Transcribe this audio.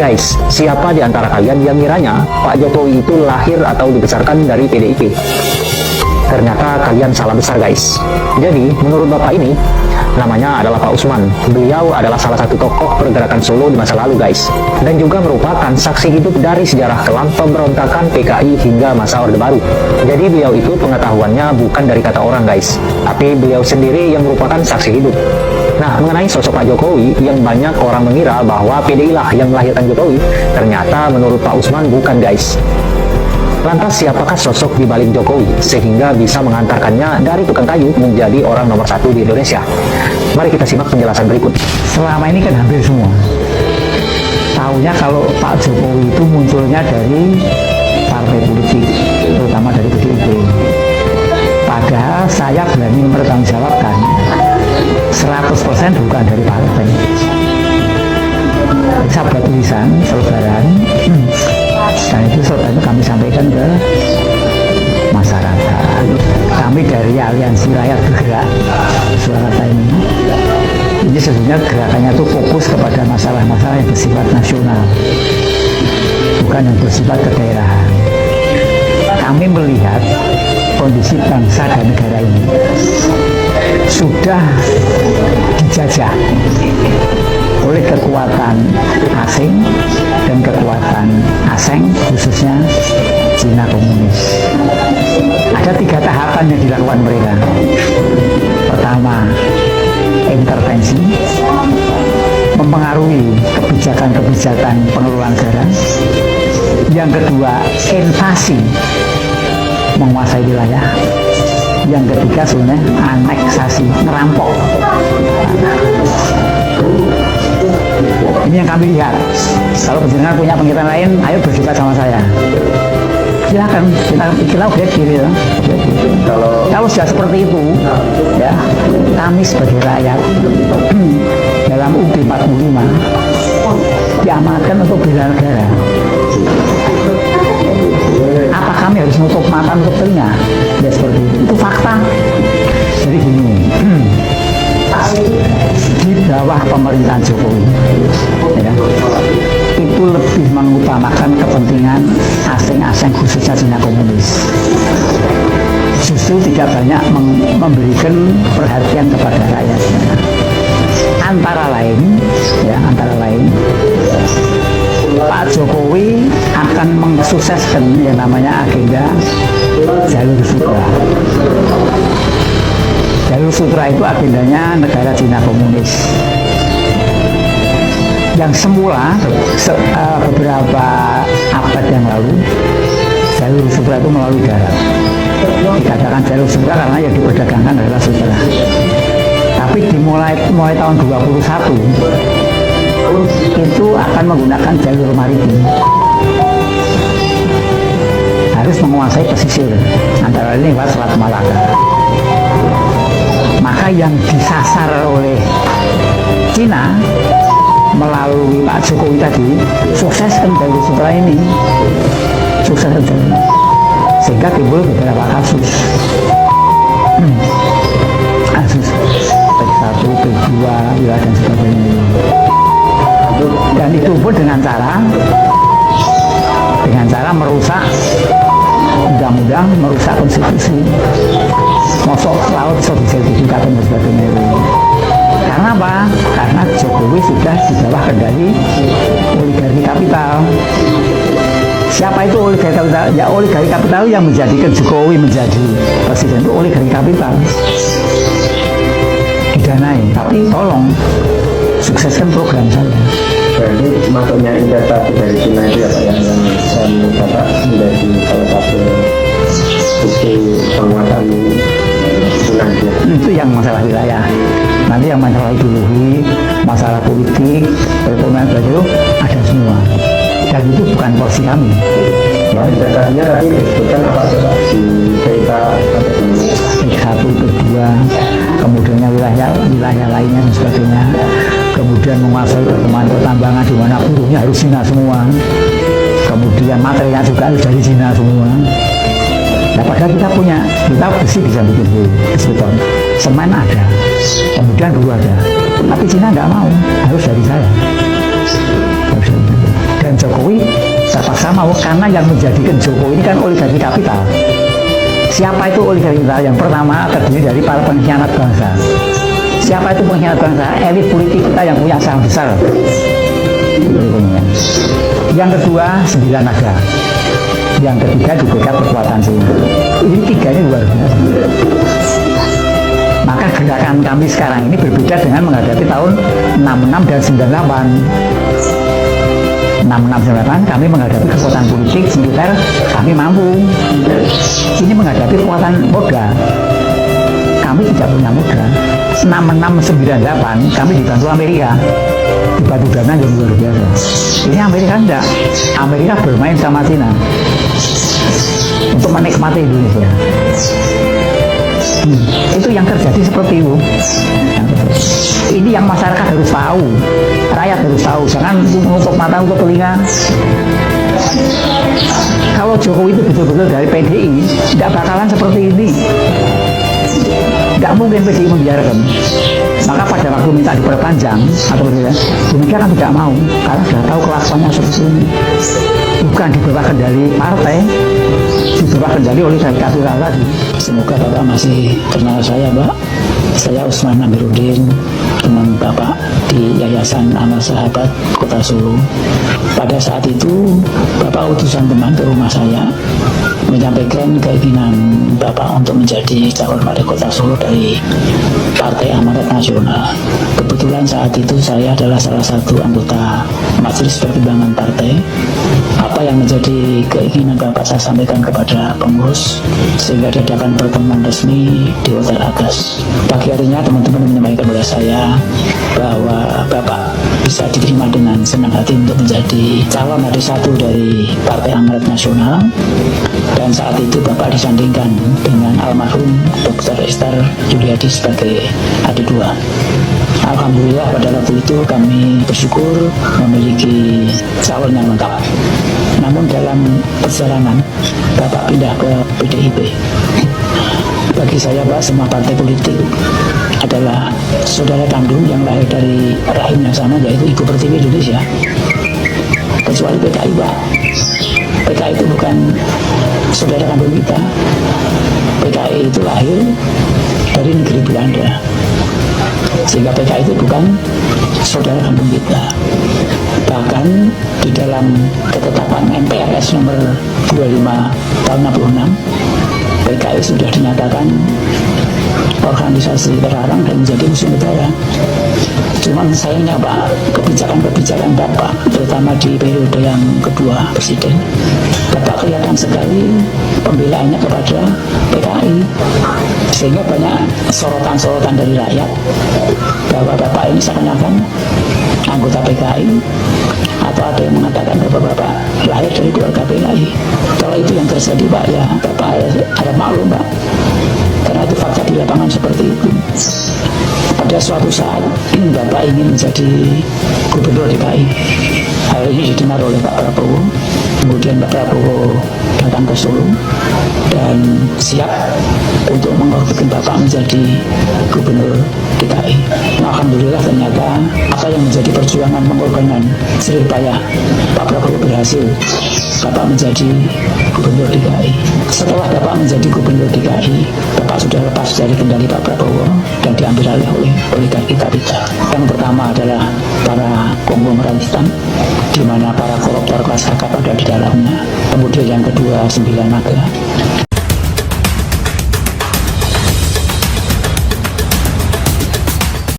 Guys, siapa di antara kalian yang ngiranya Pak Jokowi itu lahir atau dibesarkan dari PDIP? Ternyata kalian salah besar guys. Jadi, menurut Bapak ini, namanya adalah Pak Usman. Beliau adalah salah satu tokoh pergerakan Solo di masa lalu guys. Dan juga merupakan saksi hidup dari sejarah kelam pemberontakan PKI hingga masa Orde Baru. Jadi beliau itu pengetahuannya bukan dari kata orang guys, tapi beliau sendiri yang merupakan saksi hidup. Nah, mengenai sosok Pak Jokowi yang banyak orang mengira bahwa PDI lah yang melahirkan Jokowi, ternyata menurut Pak Usman bukan guys. Lantas siapakah sosok di balik Jokowi sehingga bisa mengantarkannya dari tukang kayu menjadi orang nomor 1 di Indonesia? Mari kita simak penjelasan berikut. Selama ini kan hampir semua tahunya kalau Pak Jokowi itu munculnya dari partai politik, terutama dari PDIP. Padahal saya berani mempertanggungjawabkan 100% bukan dari partai. Saya buat tulisan selebaran, dan itu kami sampaikan ke masyarakat. Kami dari Aliansi Rakyat Bergerak Surakarta ini sesungguhnya gerakannya itu fokus kepada masalah-masalah yang bersifat nasional, bukan yang bersifat kedaerahan. Kami melihat kondisi bangsa dan negara ini sudah dijajah oleh kekuatan asing dan kekuatan asing, khususnya Cina komunis. Ada 3 tahapan yang dilakukan mereka. Pertama, intervensi, mempengaruhi kebijakan-kebijakan pengelolaan negara. Yang kedua, invasi, menguasai wilayah. Yang ketiga sebenarnya aneksasi, merampok. Ini yang kami lihat. Kalau penjenengan punya pengertian lain, ayo berdebat sama saya. Silakan, kita objektif ya. Kalau sudah seperti itu, ya, kami sebagai rakyat dalam UUD 45 diamanatkan untuk bela negara. Apa kami harus nutup mata, nutup telinga? Ya seperti itu. Itu fakta. Jadi gini, di bawah pemerintahan Jokowi, ya, itu lebih mengutamakan kepentingan asing-asing, khususnya Cina komunis. Justru tidak banyak memberikan perhatian kepada rakyatnya. Antara lain, Pak Jokowi akan mensukseskan yang namanya agenda Jalur Sutra. Jalur Sutra itu agendanya negara Cina komunis. Yang semula beberapa abad yang lalu, Jalur Sutra itu melalui darat. Dikatakan Jalur Sutra karena yang diperdagangkan adalah sutra. Tapi dimulai tahun 21 itu akan menggunakan jalur maritim. Harus menguasai pesisir, antara lain lewat Selat Malaka. Maka yang disasar oleh Cina melalui Pak Jokowi tadi, sukseskan jalur sutra ini, sehingga timbul beberapa kasus P1, P2, wilayah dan sebagainya. Dan itu pun dengan cara merusak undang-undang, merusak konstitusi, masuk laut bisa ditingkatkan dan sebagainya. Karena apa? Karena Jokowi sudah di bawah kendali oligarki kapital. Siapa itu oligarki kapital? Ya oligarki kapital yang menjadikan Jokowi menjadi presiden itu oligarki kapital. Didanai, tapi tolong sukseskan program saya. Berarti masuknya investasi dari Cina itu ya Pak, yang menurut Bapak menjadi salah satu bukti penguasaan Cina itu. Itu yang masalah wilayah. Nanti yang masalah ideologi, masalah politik, perekonomian itu ada semua. Dan itu bukan porsi kami. Ya, investasinya tadi disebutkan apa Pak? Di PK P1, P2, kemudian wilayah lainnya dan sebagainya. Kemudian menguasai pertambangan di mana buruhnya harus Cina semua. Kemudian materialnya juga harus dari Cina semua. Nah, padahal kita besi bisa bikin beton, semen ada, kemudian dulu ada, tapi Cina nggak mau, harus dari saya. terpaksa mau karena yang menjadikan Jokowi ini kan oligarki kapital. Siapa itu oligarki kapital? Yang pertama terdiri dari para pengkhianat bangsa. Siapa itu pengkhianat bangsa? Elit politik kita yang punya saham besar. Yang kedua, 9 naga. Yang ketiga dipegang kekuatan sini. Ini tiga ini luar biasa. Maka gerakan kami sekarang ini berbeda dengan menghadapi tahun 66 dan 98. 66-98 kami menghadapi kekuatan politik, militer, kami mampu. Ini menghadapi kekuatan modal, kami tidak punya modal. 66-98 kami dibantu Amerika, dibantu dana yang luar biasa. Ini Amerika enggak, Amerika bermain sama Cina untuk menikmati Indonesia. Itu yang terjadi seperti itu. Ini yang masyarakat harus tahu, rakyat harus tahu, jangan menutup mata, menutup telinga. Kalau Jokowi itu betul-betul dari PDI, tidak bakalan seperti ini. Tidak mungkin PDI membiarkan. Maka pada waktu minta diperpanjang atau berbeda, demikian kan tidak mau, karena sudah tahu kelakuannya seperti ini. Bukan di bawah kendali partai, di bawah kendali oleh kapital tadi. Semoga Bapak masih kenal saya, Mbak. Saya Usman Amiruddin, teman Bapak di Yayasan Amal Sahabat Kota Solo. Pada saat itu, Bapak utusan teman ke rumah saya menyampaikan keinginan Bapak untuk menjadi calon wali kota Solo dari Partai Amanat Nasional. Kebetulan saat itu saya adalah salah satu anggota Majelis Pertimbangan Partai. Apa yang menjadi keinginan Bapak saya sampaikan kepada pengurus sehingga diadakan pertemuan resmi di Hotel Agas. Pagi harinya teman-teman menyampaikan kepada saya bahwa Bapak bisa diterima dengan senang hati untuk menjadi calon hari satu dari Partai Amanat Nasional. Dan saat itu Bapak disandingkan dengan almarhum Dr. Esther Juliadi sebagai adik dua. Alhamdulillah pada waktu itu kami bersyukur memiliki calon yang lengkap. Namun dalam perjalanan Bapak pindah ke PDIP. Bagi saya, Pak, semua partai politik adalah saudara kandung yang lahir dari rahim yang sama, yaitu Ibu Pertiwi Indonesia. Kecuali PKI, Pak. PKI itu bukan saudara kandung kita. PKI itu lahir dari negeri Belanda, sehingga PKI itu bukan saudara kandung kita. Bahkan di dalam ketetapan MPRS nomor 25 tahun 66, PKI sudah dinyatakan organisasi terlarang dan menjadi musuh negara. Cuman sayangnya, Pak, kebijakan-kebijakan Bapak, terutama di periode yang kedua Presiden, Bapak kelihatan sekali pembelaannya kepada PKI, sehingga banyak sorotan-sorotan dari rakyat bahwa Bapak ini seakan-akan anggota PKI, atau ada yang mengatakan bahwa Bapak lahir dari keluarga PKI. Kalau itu yang terjadi, Pak, ya Bapak ada maklum, Pak, karena itu fakta di lapangan seperti itu. Pada suatu saat Bapak ingin menjadi gubernur DKI. Hal ini didengar oleh Pak Prabowo. Kemudian Pak Prabowo datang ke Solo dan siap untuk mengorbitkan Bapak menjadi gubernur DKI. Alhamdulillah ternyata apa yang menjadi perjuangan pengorbanan jerih payah Pak Prabowo berhasil. Bapak menjadi gubernur DKI. Setelah Bapak menjadi gubernur DKI, Bapak sudah lepas dari kendali Pak Prabowo dan diambil alih oleh oligarki kapital. Yang pertama adalah para konglomerat hitam, di mana para koruptor kelas kakap ada di dalamnya. Kemudian yang kedua 9 naga.